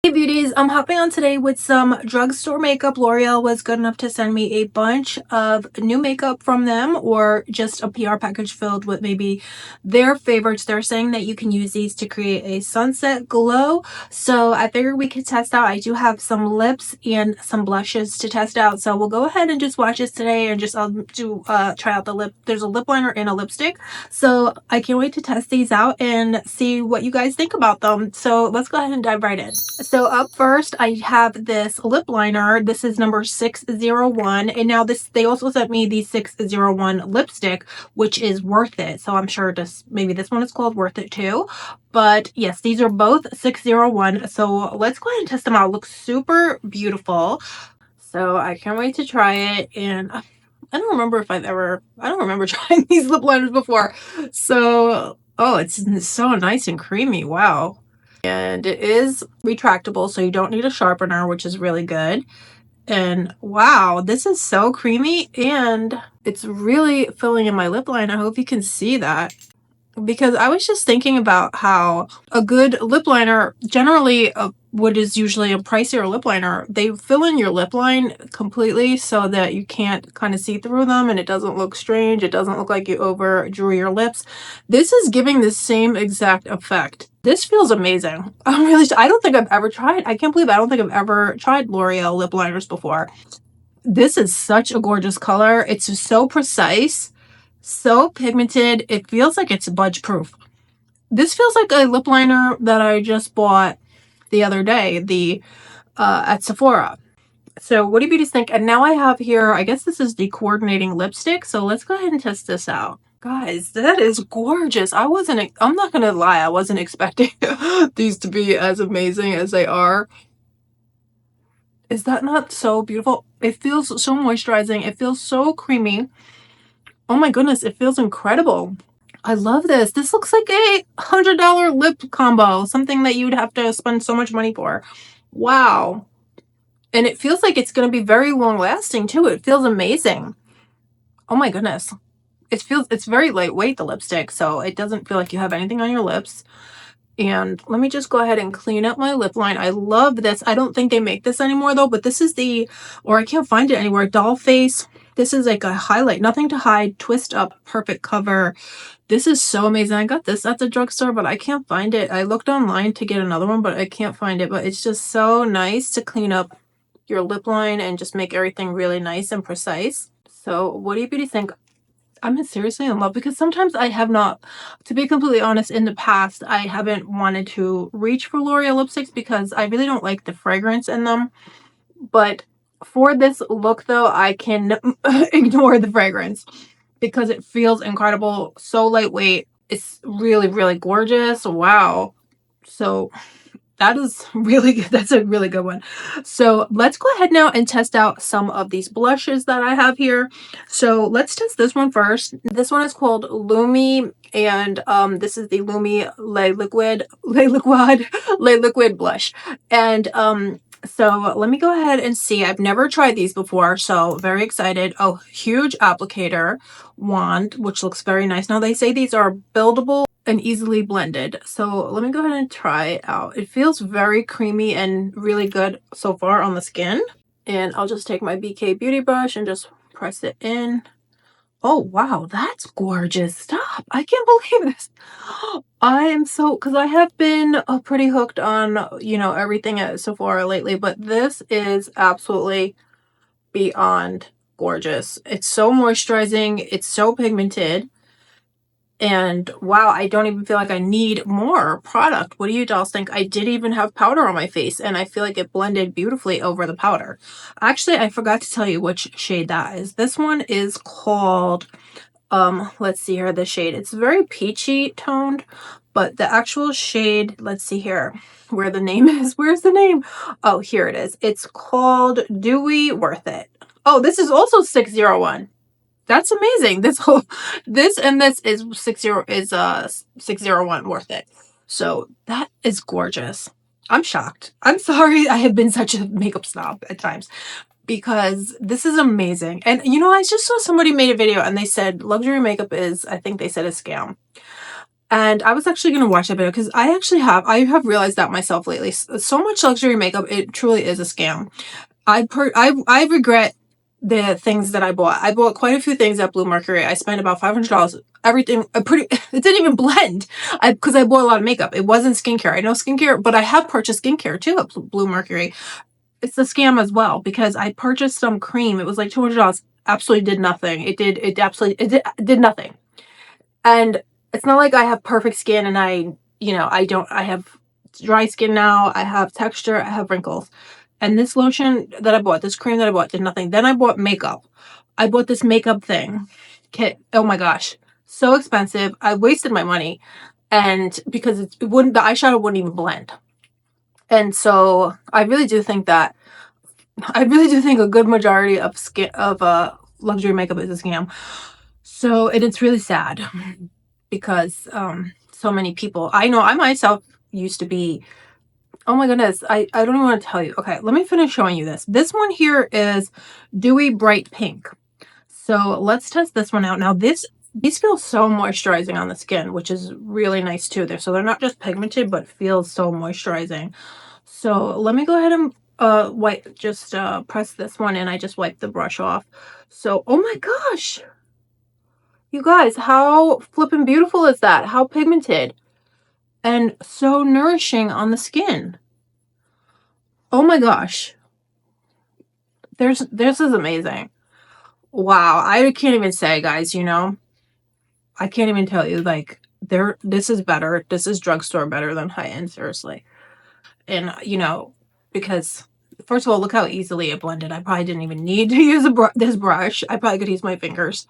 Hey beauties, I'm hopping on today with some drugstore makeup. L'Oreal was good enough to send me a bunch of new makeup from them, or just a PR package filled with maybe their favorites. They're saying that you can use these to create a sunset glow, so I figured we could test out. I do have some lips and some blushes to test out, so we'll go ahead and just watch this today, and I'll try out the lip. There's a lip liner and a lipstick, so I can't wait to test these out and see what you guys think about them. So let's go ahead and dive right in. So up first, I have this lip liner. This is number 601. And now they also sent me the 601 lipstick, which is Worth It. So I'm sure maybe this one is called Worth It too. But yes, these are both 601. So let's go ahead and test them out. It looks super beautiful. So I can't wait to try it. And I don't remember trying these lip liners before. So, oh, it's so nice and creamy. Wow. And it is retractable, so you don't need a sharpener, which is really good. And wow, this is so creamy, and it's really filling in my lip line. I hope you can see that, because I was just thinking about how a good lip liner, generally what is usually a pricier lip liner, they fill in your lip line completely so that you can't kind of see through them and it doesn't look strange. It doesn't look like you overdrew your lips. This is giving the same exact effect. This feels amazing. I don't think I've ever tried. I can't believe I don't think I've ever tried L'Oreal lip liners before. This is such a gorgeous color. It's so precise, so pigmented. It feels like it's budge proof. This feels like a lip liner that I just bought the other day, at Sephora. So what do you beauties think? And now I have here, I guess this is the coordinating lipstick. So let's go ahead and test this out. Guys, that is gorgeous. I'm not gonna lie, I wasn't expecting these to be as amazing as they are. Is that not so beautiful? It feels so moisturizing. It feels so creamy. Oh my goodness, it feels incredible. I love this. This looks like a $100 lip combo, something that you'd have to spend so much money for. Wow. And it feels like it's going to be very long lasting too. It feels amazing. Oh my goodness. It's very lightweight, the lipstick, so it doesn't feel like you have anything on your lips. And let me just go ahead and clean up my lip line. I love this. I don't think they make this anymore though, but this is I can't find it anywhere, doll face. This is like a highlight, nothing to hide, twist up, perfect cover. This is so amazing. I got this at the drugstore, but I can't find it. I looked online to get another one, but I can't find it. But it's just so nice to clean up your lip line and just make everything really nice and precise. So what do you beauty think? I'm seriously in love, because sometimes I have not, to be completely honest, in the past, I haven't wanted to reach for L'Oreal lipsticks because I really don't like the fragrance in them. But for this look though, I can ignore the fragrance because it feels incredible. So lightweight. It's really, really gorgeous. Wow. So that is really good. That's a really good one. So let's go ahead now and test out some of these blushes that I have here. So let's test this one first. This one is called Lumi, and this is the Lumi Le Liquid blush. And so let me go ahead and see. I've never tried these before, so very excited. Oh, huge applicator wand, which looks very nice. Now they say these are buildable and easily blended. So let me go ahead and try it out. It feels very creamy and really good so far on the skin. And I'll just take my BK Beauty brush and just press it in. Oh, wow, that's gorgeous. Stop. I can't believe this. Because I have been pretty hooked on, everything at Sephora lately, but this is absolutely beyond gorgeous. It's so moisturizing. It's so pigmented. And wow, I don't even feel like I need more product. What do you dolls think? I did even have powder on my face, and I feel like it blended beautifully over the powder. Actually, I forgot to tell you which shade that is. This one is called, let's see here, the shade. It's very peachy toned, but the actual shade, let's see here, where the name is. Where's the name? Oh, here it is. It's called Dewy Worth It. Oh, this is also 601. That's amazing. This is 601 Worth It. So that is gorgeous. I'm shocked. I'm sorry I have been such a makeup snob at times, because this is amazing. And I just saw somebody made a video and they said luxury makeup is, I think they said, a scam. And I was actually going to watch that video because I have realized that myself lately. So much luxury makeup, it truly is a scam. I regret the things that I bought. I bought quite a few things at Blue Mercury. I spent about $500. Everything it didn't even blend. Because I bought a lot of makeup. It wasn't skincare. I know skincare, but I have purchased skincare too at Blue Mercury. It's a scam as well because I purchased some cream. It was like $200. Absolutely did nothing. It did nothing. And it's not like I have perfect skin and I have dry skin now. I have texture. I have wrinkles. And this lotion that I bought, this cream that I bought did nothing. Then I bought makeup. I bought this makeup thing kit. Oh my gosh. So expensive. I wasted my money. And because the eyeshadow wouldn't even blend. And so I really do think a good majority of luxury makeup is a scam. So, and it's really sad because so many people, I know I myself used to be, oh my goodness, I don't even want to tell you. Okay, let me finish showing you this. This one here is Dewy Bright Pink. So let's test this one out. Now these feel so moisturizing on the skin, which is really nice too. They're not just pigmented, but feel so moisturizing. So let me go ahead and press this one and I just wipe the brush off. So, oh my gosh. You guys, how flippin' beautiful is that? How pigmented and so nourishing on the skin. Oh my gosh. This is amazing. Wow. I can't even say, guys, I can't even tell you, like, this is better. This is drugstore better than high-end, seriously. And, because, first of all, look how easily it blended. I probably didn't even need to use this brush. I probably could use my fingers.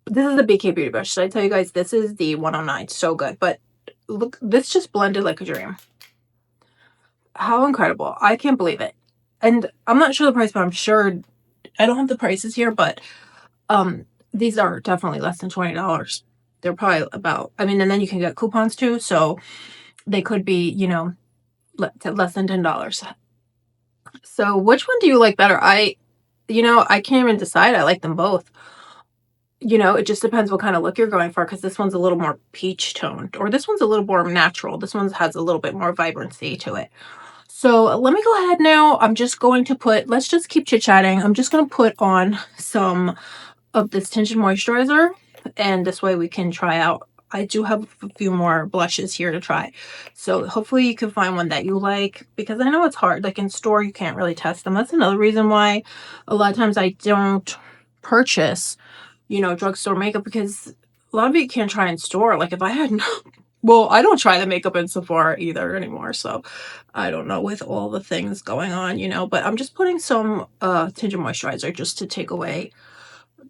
This is the BK Beauty brush. Should I tell you guys, this is the 109. So good. But look, this just blended like a dream. How incredible. I can't believe it. And I'm not sure the price, but I'm sure, I don't have the prices here, but these are definitely less than $20. They're probably about, and then you can get coupons too, so they could be, less than $10. So which one do you like better? I can't even decide. I like them both. It just depends what kind of look you're going for, because this one's a little more peach toned, or this one's a little more natural. This one has a little bit more vibrancy to it. So let me go ahead now. I'm just going to let's just keep chit-chatting. I'm just going to put on some of this tinted moisturizer, and this way we can try out. I do have a few more blushes here to try. So hopefully you can find one that you like, because I know it's hard. Like in store, you can't really test them. That's another reason why a lot of times I don't purchase drugstore makeup, because a lot of it you can't try in store. Like if I had well, I don't try the makeup in Sephora either anymore, so I don't know with all the things going on, but I'm just putting some tinted moisturizer just to take away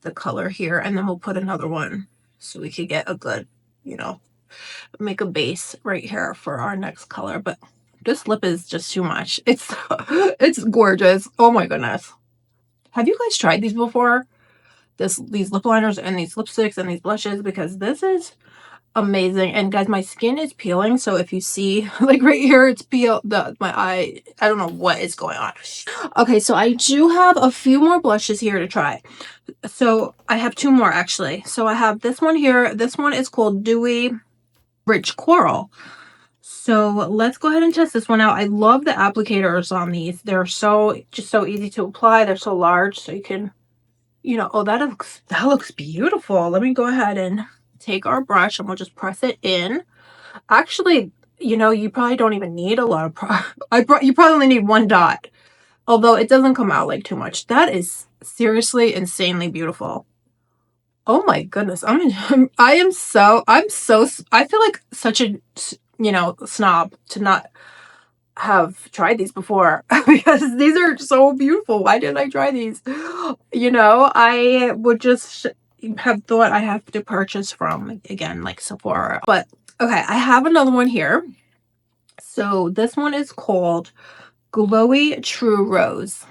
the color here, and then we'll put another one so we could get a good, make a base right here for our next color. But this lip is just too much. It's gorgeous. Oh my goodness. Have you guys tried these before? These lip liners and these lipsticks and these blushes, because this is amazing. And guys, my skin is peeling, so if you see like right here, it's peeled. My eye, I don't know what is going on. Okay, so I do have a few more blushes here to try. So I have two more actually. So I have this one here. This one is called Dewy Rich Coral. So let's go ahead and test this one out. I love the applicators on these. They're so easy to apply. They're so large, so you can, oh, that looks beautiful. Let me go ahead and take our brush and we'll just press it in. Actually, you probably don't even need a lot of you probably only need one dot, although it doesn't come out like too much. That is seriously insanely beautiful. Oh my goodness. I feel like such a snob to not have tried these before, because these are so beautiful. Why didn't I try these? I would just have thought I have to purchase from, again, like Sephora. But okay, I have another one here. So this one is called Glowy True Rose,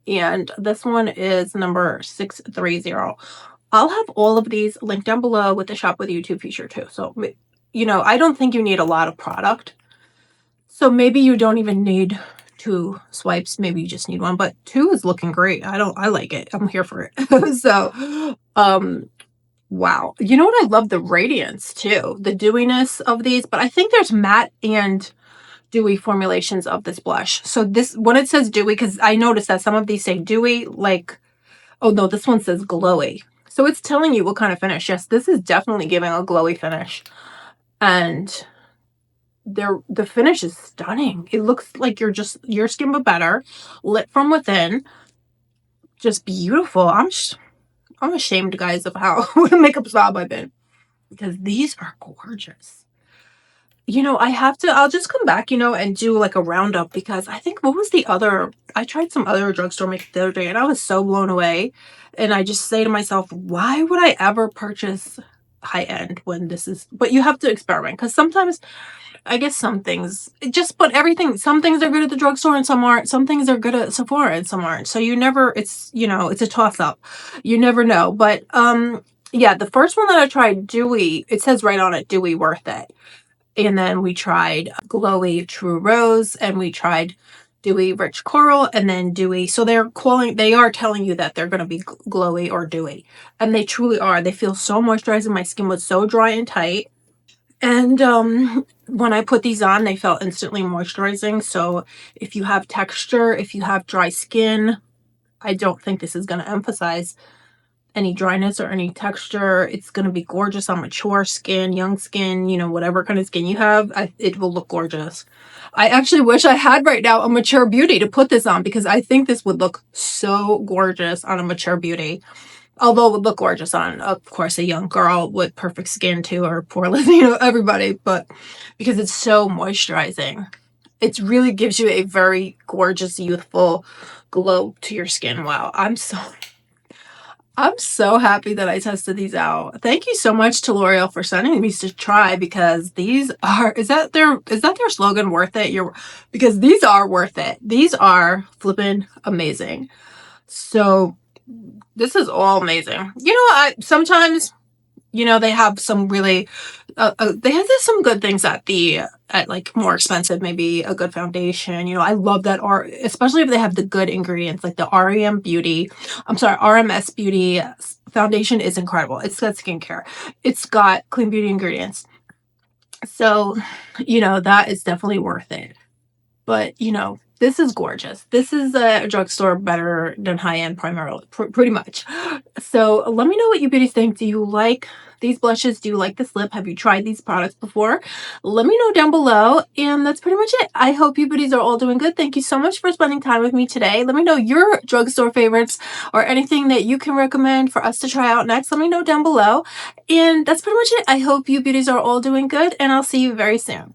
and this one is number 630. I'll have all of these linked down below with the shop with YouTube feature too. So I don't think you need a lot of product. So maybe you don't even need 2 swipes. Maybe you just need 1, but 2 is looking great. I like it. I'm here for it. So, Wow. You know what? I love the radiance too, the dewiness of these, but I think there's matte and dewy formulations of this blush. So this, when it says dewy, because I noticed that some of these say dewy, like, oh no, this one says glowy. So it's telling you what kind of finish. Yes, this is definitely giving a glowy finish. And the finish is stunning. It looks like you're just your skin but better, lit from within, just beautiful. I'm ashamed, guys, of how what a makeup snob I've been, because these are gorgeous. You know, I'll just come back, you know, and do like a roundup, because I think, what was the other, I tried some other drugstore makeup the other day and I was so blown away. And I just say to myself, why would I ever purchase high end when this is, but you have to experiment, because sometimes I guess some things just, but everything, some things are good at the drugstore and some aren't. Some things are good at Sephora and some aren't. So you never, it's, you know, it's a toss up. You never know. But, yeah, the first one that I tried, Dewy, it says right on it, Dewy Worth It. And then we tried Glowy True Rose, and we tried Dewy Rich Coral, and then Dewy. So they are telling you that they're going to be glowy or dewy. And they truly are. They feel so moisturizing. My skin was so dry and tight. And when I put these on, they felt instantly moisturizing. So if you have texture, if you have dry skin, I don't think this is going to emphasize any dryness or any texture. It's going to be gorgeous on mature skin, young skin, you know, whatever kind of skin you have, it will look gorgeous. I actually wish I had right now a mature beauty to put this on, because I think this would look so gorgeous on a mature beauty. Although it would look gorgeous on, of course, a young girl with perfect skin too, or poor Liz, you know, everybody. But because it's so moisturizing, it really gives you a very gorgeous, youthful glow to your skin. Wow, I'm so happy that I tested these out. Thank you so much to L'Oreal for sending these to try, because these are, is that their slogan, worth it? Because these are worth it. These are flippin' amazing. So this is all amazing. You know, sometimes, you know, they have some really, they have some good things at like more expensive, maybe a good foundation. You know, I love that especially if they have the good ingredients, like the RMS Beauty foundation is incredible. It's got skincare. It's got clean beauty ingredients. So, you know, that is definitely worth it. But, you know, this is gorgeous. This is a drugstore better than high-end primarily, pretty much. So let me know what you beauties think. Do you like these blushes? Do you like this lip? Have you tried these products before? Let me know down below. And that's pretty much it. I hope you beauties are all doing good. Thank you so much for spending time with me today. Let me know your drugstore favorites or anything that you can recommend for us to try out next. Let me know down below. And that's pretty much it. I hope you beauties are all doing good, and I'll see you very soon.